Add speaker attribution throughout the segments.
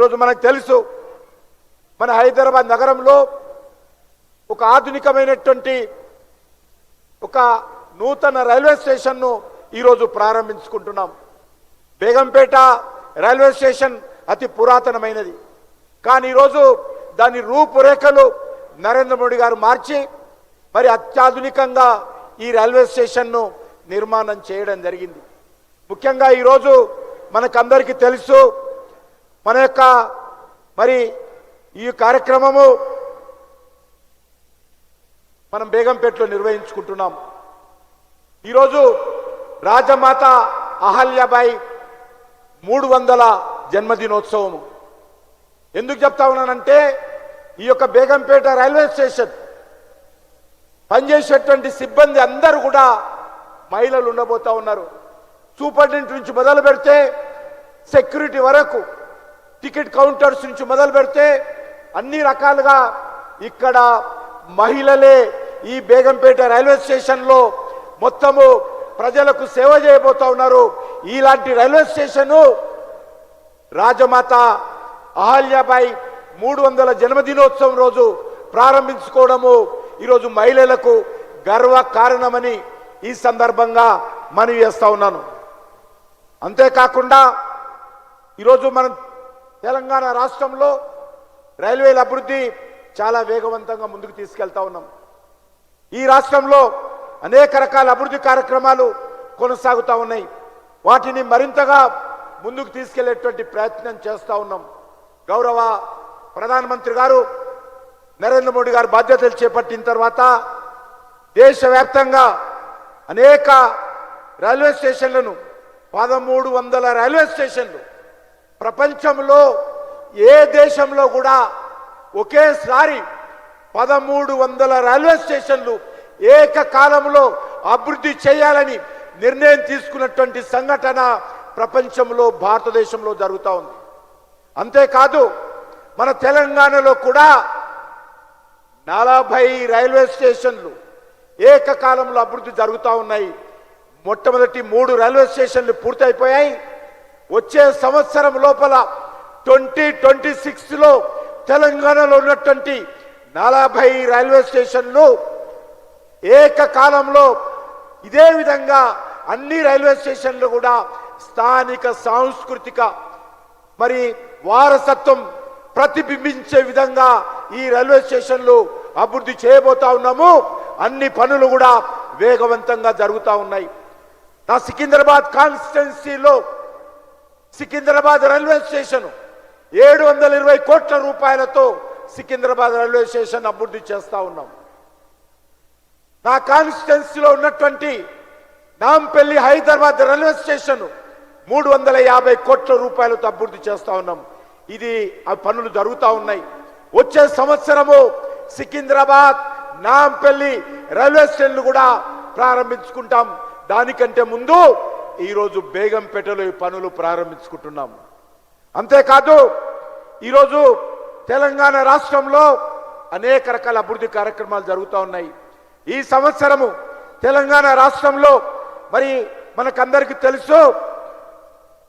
Speaker 1: ఈరోజు మనకు తెలుసు మన హైదరాబాద్ నగరంలో ఒక ఆధునికమైనటువంటి ఒక నూతన రైల్వే స్టేషన్ను ఈరోజు ప్రారంభించుకుంటున్నాం. బేగంపేట రైల్వే స్టేషన్ అతి పురాతనమైనది. కానీ ఈరోజు దాని రూపురేఖలు నరేంద్ర మోడీ గారు మార్చి మరి అత్యాధునికంగా ఈ రైల్వే స్టేషన్ను నిర్మాణం చేయడం జరిగింది. ముఖ్యంగా ఈరోజు మనకందరికీ తెలుసు మన యొక్క మరి ఈ కార్యక్రమము మనం బేగంపేటలో నిర్వహించుకుంటున్నాం. ఈరోజు రాజమాత అహల్యాబాయి 300వ జన్మదినోత్సవము. ఎందుకు చెప్తా ఉన్నానంటే ఈ యొక్క బేగంపేట రైల్వే స్టేషన్ పనిచేసేటువంటి సిబ్బంది అందరూ కూడా మహిళలు ఉండబోతా ఉన్నారు. సూపరింటెండెంట్ నుంచి మొదలు పెడితే సెక్యూరిటీ వరకు, టికెట్ కౌంటర్స్ నుంచి మొదలు పెడితే అన్ని రకాలుగా ఇక్కడ మహిళలే ఈ బేగంపేట రైల్వే స్టేషన్లో మొత్తము ప్రజలకు సేవ చేయబోతా ఉన్నారు. ఇలాంటి రైల్వే స్టేషను రాజమాత అహల్యాబాయి 300వ జన్మదినోత్సవం రోజు ప్రారంభించుకోవడము ఈరోజు మహిళలకు గర్వ కారణమని ఈ సందర్భంగా మనవి చేస్తా ఉన్నాను. అంతేకాకుండా ఈరోజు మనం తెలంగాణ రాష్ట్రంలో రైల్వేల అభివృద్ధి చాలా వేగవంతంగా ముందుకు తీసుకెళ్తా ఉన్నాం. ఈ రాష్ట్రంలో అనేక రకాల అభివృద్ధి కార్యక్రమాలు కొనసాగుతూ ఉన్నాయి. వాటిని మరింతగా ముందుకు తీసుకెళ్లేటువంటి ప్రయత్నం చేస్తూ ఉన్నాం. గౌరవ ప్రధానమంత్రి గారు నరేంద్ర మోడీ గారు బాధ్యతలు చేపట్టిన తర్వాత దేశవ్యాప్తంగా అనేక రైల్వే స్టేషన్లను 1300 రైల్వే స్టేషన్లు ప్రపంచంలో ఏ దేశంలో కూడా ఒకేసారి 1300 రైల్వే స్టేషన్లు ఏకకాలంలో అభివృద్ధి చేయాలని నిర్ణయం తీసుకున్నటువంటి సంఘటన ప్రపంచంలో భారతదేశంలో జరుగుతూ ఉంది. అంతేకాదు మన తెలంగాణలో కూడా 40 రైల్వే స్టేషన్లు ఏకకాలంలో అభివృద్ధి జరుగుతూ ఉన్నాయి. మొట్టమొదటి 3 రైల్వే స్టేషన్లు పూర్తయిపోయాయి. వచ్చే సంవత్సరం లోపల 2026లో తెలంగాణలో ఉన్నటువంటి 40 రైల్వే స్టేషన్లు ఏకకాలంలో ఇదే విధంగా అన్ని రైల్వే స్టేషన్లు కూడా స్థానిక సాంస్కృతిక మరి వారసత్వం ప్రతిబింబించే విధంగా ఈ రైల్వే స్టేషన్లు అభివృద్ధి చేయబోతా ఉన్నాము. అన్ని పనులు కూడా వేగవంతంగా జరుగుతూ ఉన్నాయి. నా సికింద్రాబాద్ కాన్స్టిట్యున్సీలో సికింద్రాబాద్ రైల్వే స్టేషన్ 720 కోట్ల రూపాయలతో సికింద్రాబాద్ రైల్వే స్టేషన్ అభివృద్ధి చేస్తా ఉన్నాం. నా కాన్స్టిట్యున్సీలో ఉన్నటువంటి నాంపల్లి హైదరాబాద్ రైల్వే స్టేషన్ 350 కోట్ల రూపాయలతో అభివృద్ధి చేస్తా ఉన్నాం. ఇది ఆ పనులు జరుగుతూ ఉన్నాయి. వచ్చే సంవత్సరము సికింద్రాబాద్ నాంపల్లి రైల్వే స్టేషన్లు కూడా ప్రారంభించుకుంటాం. దానికంటే ముందు ఈరోజు బేగంపేటలో ఈ పనులు ప్రారంభించుకుంటున్నాం. అంతేకాదు ఈరోజు తెలంగాణ రాష్ట్రంలో అనేక రకాల అభివృద్ధి కార్యక్రమాలు జరుగుతూ ఉన్నాయి. ఈ సంవత్సరము తెలంగాణ రాష్ట్రంలో మరి మనకందరికీ తెలుసు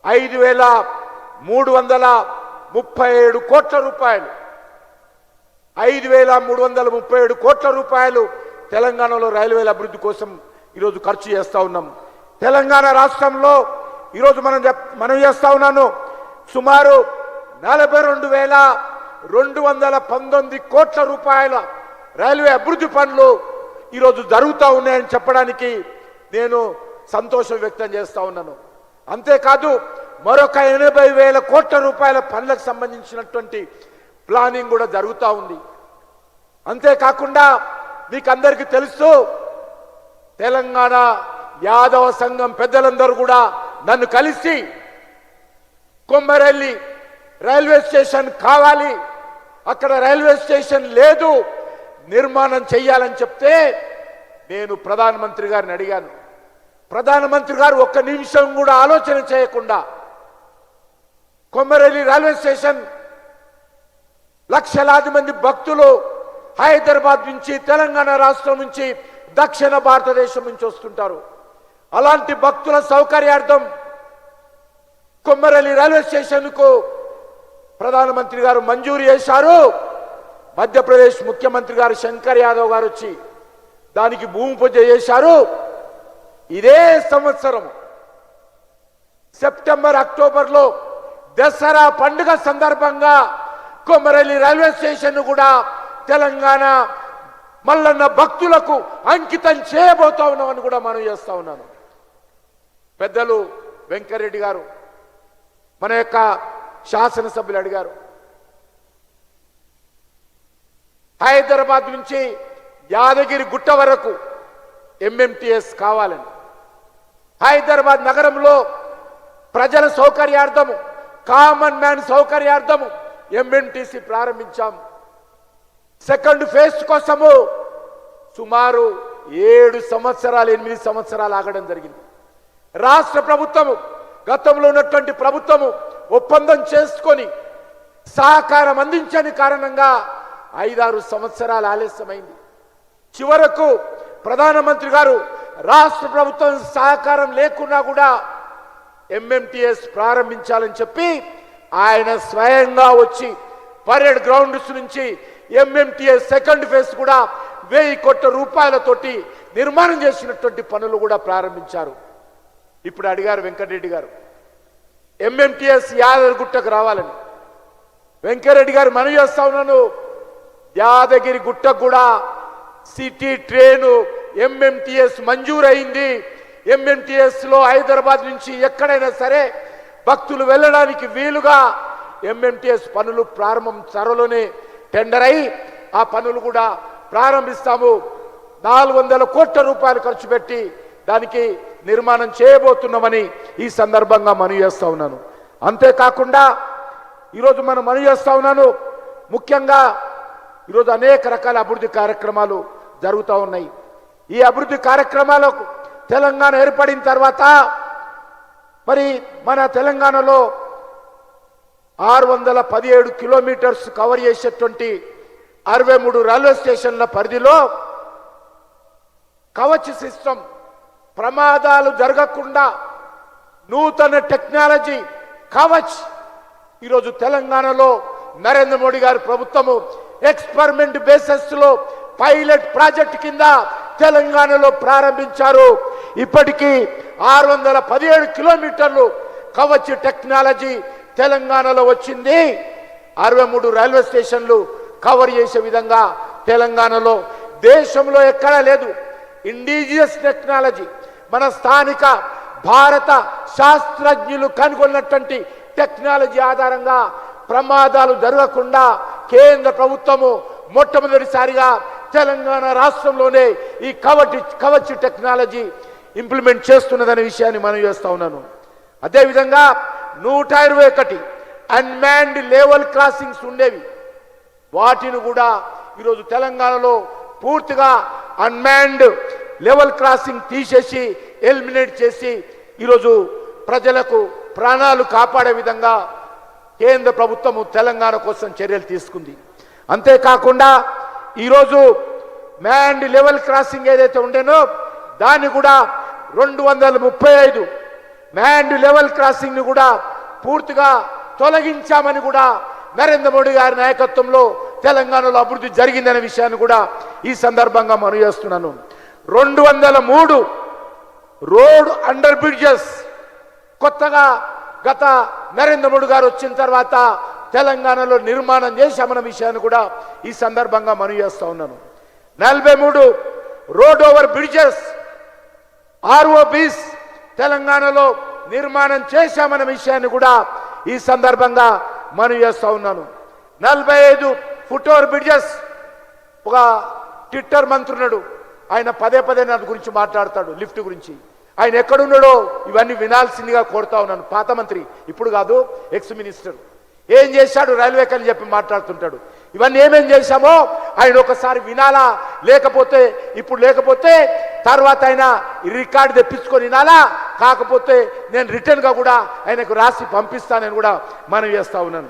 Speaker 1: 5337 కోట్ల రూపాయలు 5337 కోట్ల రూపాయలు తెలంగాణలో రైల్వేల అభివృద్ధి కోసం ఈరోజు ఖర్చు చేస్తూ ఉన్నాం. తెలంగాణ రాష్ట్రంలో ఈరోజు మనం చేస్తా ఉన్నాను సుమారు 42,219 కోట్ల రూపాయల రైల్వే అభివృద్ధి పనులు ఈరోజు జరుగుతూ ఉన్నాయని చెప్పడానికి నేను సంతోషం వ్యక్తం చేస్తా ఉన్నాను. అంతేకాదు మరొక 80,000 కోట్ల రూపాయల పనులకు సంబంధించినటువంటి ప్లానింగ్ కూడా జరుగుతూ ఉంది. అంతేకాకుండా మీకు అందరికీ తెలుసు తెలంగాణ యాదవ సంఘం పెద్దలందరూ కూడా నన్ను కలిసి కొమ్మరెల్లి రైల్వే స్టేషన్ కావాలి, అక్కడ రైల్వే స్టేషన్ లేదు, నిర్మాణం చేయాలని చెప్తే నేను ప్రధానమంత్రి గారిని అడిగాను. ప్రధానమంత్రి గారు ఒక్క నిమిషం కూడా ఆలోచన చేయకుండా కొమ్మరెల్లి రైల్వే స్టేషన్ లక్షలాది మంది భక్తులు హైదరాబాద్ నుంచి తెలంగాణ రాష్ట్రం నుంచి దక్షిణ భారతదేశం నుంచి వస్తుంటారు. అలాంటి భక్తుల సౌకర్యార్థం కొమ్మరెల్లి రైల్వే స్టేషన్కు ప్రధానమంత్రి గారు మంజూరు చేశారు. మధ్యప్రదేశ్ ముఖ్యమంత్రి గారు శంకర్ యాదవ్ గారు వచ్చి దానికి భూమి పూజ చేశారు. ఇదే సంవత్సరం సెప్టెంబర్ అక్టోబర్లో దసరా పండుగ సందర్భంగా కొమరలి రైల్వే స్టేషన్ కూడా తెలంగాణ మల్లన్న భక్తులకు అంకితం చేయబోతా ఉన్నామని కూడా మనం చేస్తా ఉన్నాను. పెద్దలు వెంకరెడ్డి గారు మన యొక్క శాసనసభ్యులు అడిగారు, హైదరాబాద్ నుంచి యాదగిరి గుట్ట వరకు ఎంఎంటీఎస్ కావాలని. హైదరాబాద్ నగరంలో ప్రజల సౌకర్యార్థము, కామన్ మ్యాన్ సౌకర్యార్థము ఎంఎంటీసీ ప్రారంభించాం. సెకండ్ ఫేజ్ కోసము సుమారు 7 సంవత్సరాలు 8 సంవత్సరాలు ఆగడం జరిగింది. రాష్ట్ర ప్రభుత్వము గతంలో ఉన్నటువంటి ప్రభుత్వము ఒప్పందం చేసుకొని సహకారం అందించని కారణంగా 5-6 సంవత్సరాలు ఆలస్యమైంది. చివరకు ప్రధానమంత్రి గారు రాష్ట్ర ప్రభుత్వం సహకారం లేకున్నా కూడా ఎంఎంటీఎస్ ప్రారంభించాలని చెప్పి ఆయన స్వయంగా వచ్చి పరేడ్ గ్రౌండ్స్ నుంచి ఎంఎంటీఎస్ సెకండ్ ఫేజ్ కూడా 1000 కోట్ల రూపాయలతోటి నిర్మాణం చేసినటువంటి పనులు కూడా ప్రారంభించారు. ఇప్పుడు అడిగారు వెంకటరెడ్డి గారు ఎంఎంటీఎస్ యాదగిరిగుట్టకు రావాలని. వెంకటరెడ్డి గారు మనవి చేస్తా ఉన్నాను, యాదగిరి గుట్టకు కూడా సిటీ ట్రైను ఎంఎంటీఎస్ మంజూరైంది. ఎంఎంటీఎస్ లో హైదరాబాద్ నుంచి ఎక్కడైనా సరే భక్తులు వెళ్ళడానికి వీలుగా ఎంఎంటీఎస్ పనులు ప్రారంభం త్వరలోనే టెండర్ అయి ఆ పనులు కూడా ప్రారంభిస్తాము. 400 కోట్ల రూపాయలు ఖర్చు పెట్టి దానికి నిర్మాణం చేయబోతున్నామని ఈ సందర్భంగా మనవి చేస్తా ఉన్నాను. అంతేకాకుండా ఈరోజు మనం మనవి చేస్తా ఉన్నాను, ముఖ్యంగా ఈరోజు అనేక రకాల అభివృద్ధి కార్యక్రమాలు జరుగుతూ ఉన్నాయి. ఈ అభివృద్ధి కార్యక్రమాలకు తెలంగాణ ఏర్పడిన తర్వాత మరి మన తెలంగాణలో 617 కిలోమీటర్స్ కవర్ చేసేటువంటి 63 రైల్వే స్టేషన్ల పరిధిలో కవచ్ సిస్టమ్, ప్రమాదాలు జరగకుండా నూతన టెక్నాలజీ కవచ్ ఈరోజు తెలంగాణలో నరేంద్ర మోడీ గారి ప్రభుత్వము ఎక్స్పెరిమెంట్ బేసిస్ లో పైలట్ ప్రాజెక్ట్ కింద తెలంగాణలో ప్రారంభించారు. ఇప్పటికీ 617 కిలోమీటర్లు కవచ్ టెక్నాలజీ తెలంగాణలో వచ్చింది. 63 రైల్వే స్టేషన్లు కవర్ చేసే విధంగా తెలంగాణలో దేశంలో ఎక్కడా లేదు. ఇండిజియస్ టెక్నాలజీ, మన స్థానిక భారత శాస్త్రజ్ఞులు కనుగొన్నటువంటి టెక్నాలజీ ఆధారంగా ప్రమాదాలు జరగకుండా కేంద్ర ప్రభుత్వము మొట్టమొదటిసారిగా తెలంగాణ రాష్ట్రంలోనే ఈ కవచ్ టెక్నాలజీ ఇంప్లిమెంట్ చేస్తున్నదనే విషయాన్ని మనం చేస్తా ఉన్నాను. అదేవిధంగా 121 అన్మాన్డ్ లెవెల్ క్రాసింగ్స్ ఉండేవి, వాటిని కూడా ఈరోజు తెలంగాణలో పూర్తిగా అన్మాన్డ్ లెవెల్ క్రాసింగ్ తీసేసి ఎలిమినేట్ చేసి ఈరోజు ప్రజలకు ప్రాణాలు కాపాడే విధంగా కేంద్ర ప్రభుత్వము తెలంగాణ కోసం చర్యలు తీసుకుంది. అంతేకాకుండా ఈరోజు మ్యాన్డ్ లెవెల్ క్రాసింగ్ ఏదైతే ఉండేనో దాన్ని కూడా 235 మ్యాన్డ్ లెవెల్ క్రాసింగ్ ని కూడా పూర్తిగా తొలగించామని కూడా నరేంద్ర మోడీ గారి నాయకత్వంలో తెలంగాణలో అభివృద్ధి జరిగిందనే విషయాన్ని కూడా ఈ సందర్భంగా మనవి చేస్తున్నాను. 203 రోడ్ అండర్ బ్రిడ్జెస్ కొత్తగా గత నరేంద్ర మోడీ గారు వచ్చిన తర్వాత తెలంగాణలో నిర్మాణం చేశామన్న విషయాన్ని కూడా ఈ సందర్భంగా మనవి చేస్తా ఉన్నాను. 43 రోడ్ ఓవర్ బ్రిడ్జెస్ ROBs తెలంగాణలో నిర్మాణం చేశామన్న విషయాన్ని కూడా ఈ సందర్భంగా మనవి చేస్తా ఉన్నాను. 45 ఫుట్ ఓవర్ బ్రిడ్జెస్. ఒక ట్విట్టర్ మంత్రున్నాడు, ఆయన పదే నా గురించి మాట్లాడతాడు, లిఫ్ట్ గురించి. ఆయన ఎక్కడున్నాడో ఇవన్నీ వినాల్సిందిగా కోరుతా ఉన్నాను. పాత మంత్రి, ఇప్పుడు కాదు, ఎక్స్ మినిస్టర్. ఏం చేశాడు రైల్వేకి అని చెప్పి మాట్లాడుతుంటాడు. ఇవన్నీ ఏమేం చేశామో ఆయన ఒకసారి వినాలా, లేకపోతే తర్వాత ఆయన రికార్డు తెప్పించుకొని వినాలా, కాకపోతే నేను రిటర్న్గా కూడా ఆయనకు రాసి పంపిస్తానని కూడా మనం చేస్తా ఉన్నాను.